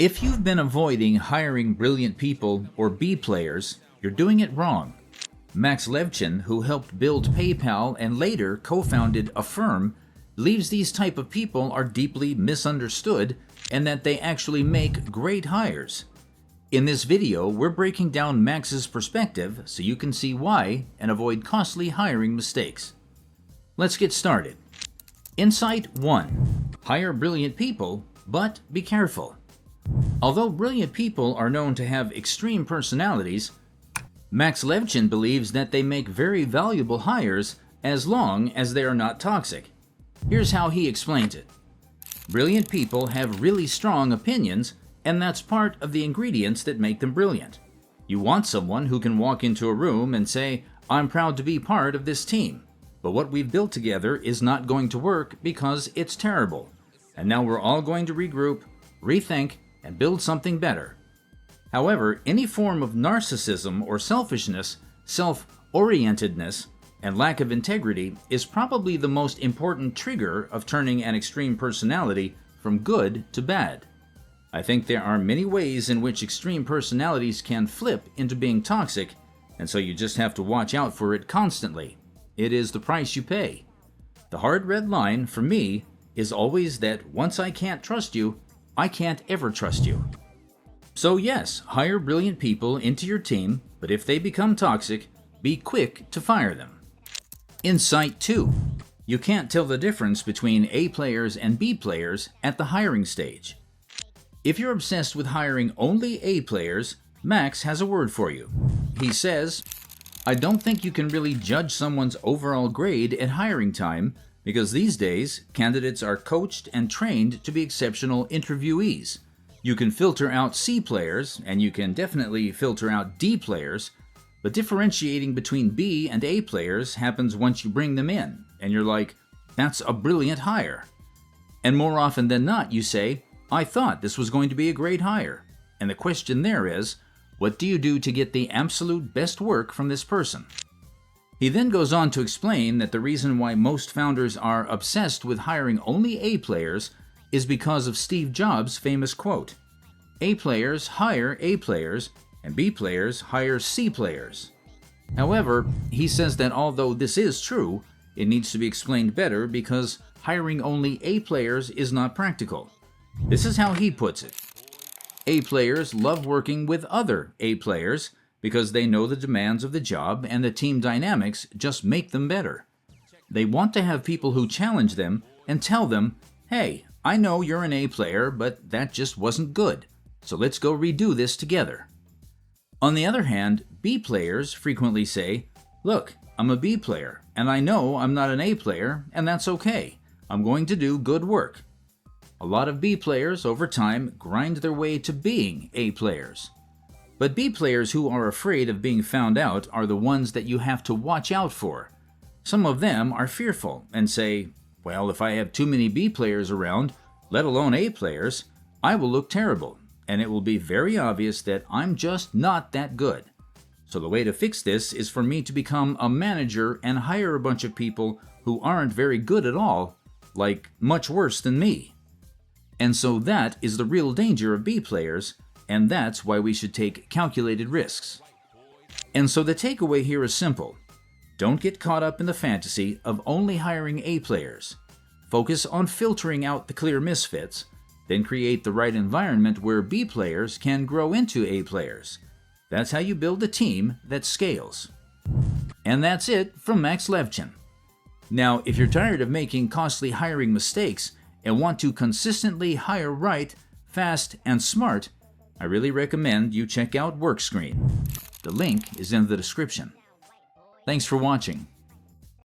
If you've been avoiding hiring brilliant people or B players, you're doing it wrong. Max Levchin, who helped build PayPal and later co-founded Affirm, believes these type of people are deeply misunderstood and that they actually make great hires. In this video, we're breaking down Max's perspective so you can see why and avoid costly hiring mistakes. Let's get started. Insight 1. Hire brilliant people, but be careful. Although brilliant people are known to have extreme personalities, Max Levchin believes that they make very valuable hires as long as they are not toxic. Here's how he explains it. Brilliant people have really strong opinions, and that's part of the ingredients that make them brilliant. You want someone who can walk into a room and say, "I'm proud to be part of this team, but what we've built together is not going to work because it's terrible. And now we're all going to regroup, rethink, and build something better." However, any form of narcissism or selfishness, self-orientedness, and lack of integrity is probably the most important trigger of turning an extreme personality from good to bad. I think there are many ways in which extreme personalities can flip into being toxic, and so you just have to watch out for it constantly. It is the price you pay. The hard red line for me is always that once I can't trust you, I can't ever trust you. So yes, hire brilliant people into your team, but if they become toxic, be quick to fire them. Insight 2. You can't tell the difference between A players and B players at the hiring stage. If you're obsessed with hiring only A players, Max has a word for you. He says, "I don't think you can really judge someone's overall grade at hiring time because these days, candidates are coached and trained to be exceptional interviewees. You can filter out C players, and you can definitely filter out D players, but differentiating between B and A players happens once you bring them in, and you're like, that's a brilliant hire. And more often than not, you say, I thought this was going to be a great hire. And the question there is, what do you do to get the absolute best work from this person?" He then goes on to explain that the reason why most founders are obsessed with hiring only A players is because of Steve Jobs' famous quote, "A players hire A players, and B players hire C players." However, he says that although this is true, it needs to be explained better because hiring only A players is not practical. This is how he puts it. A players love working with other A players because they know the demands of the job and the team dynamics just make them better. They want to have people who challenge them and tell them, "Hey, I know you're an A player, but that just wasn't good. So let's go redo this together." On the other hand, B players frequently say, "Look, I'm a B player, and I know I'm not an A player, and that's okay. I'm going to do good work." A lot of B players over time grind their way to being A players. But B players who are afraid of being found out are the ones that you have to watch out for. Some of them are fearful and say, "Well, if I have too many B players around, let alone A players, I will look terrible, and it will be very obvious that I'm just not that good. So the way to fix this is for me to become a manager and hire a bunch of people who aren't very good at all, like much worse than me." And so that is the real danger of B players, and that's why we should take calculated risks. And so the takeaway here is simple. Don't get caught up in the fantasy of only hiring A players. Focus on filtering out the clear misfits, then create the right environment where B players can grow into A players. That's how you build a team that scales. And that's it from Max Levchin. Now, if you're tired of making costly hiring mistakes and want to consistently hire right, fast, and smart, I really recommend you check out Workscreen. The link is in the description. Thanks for watching.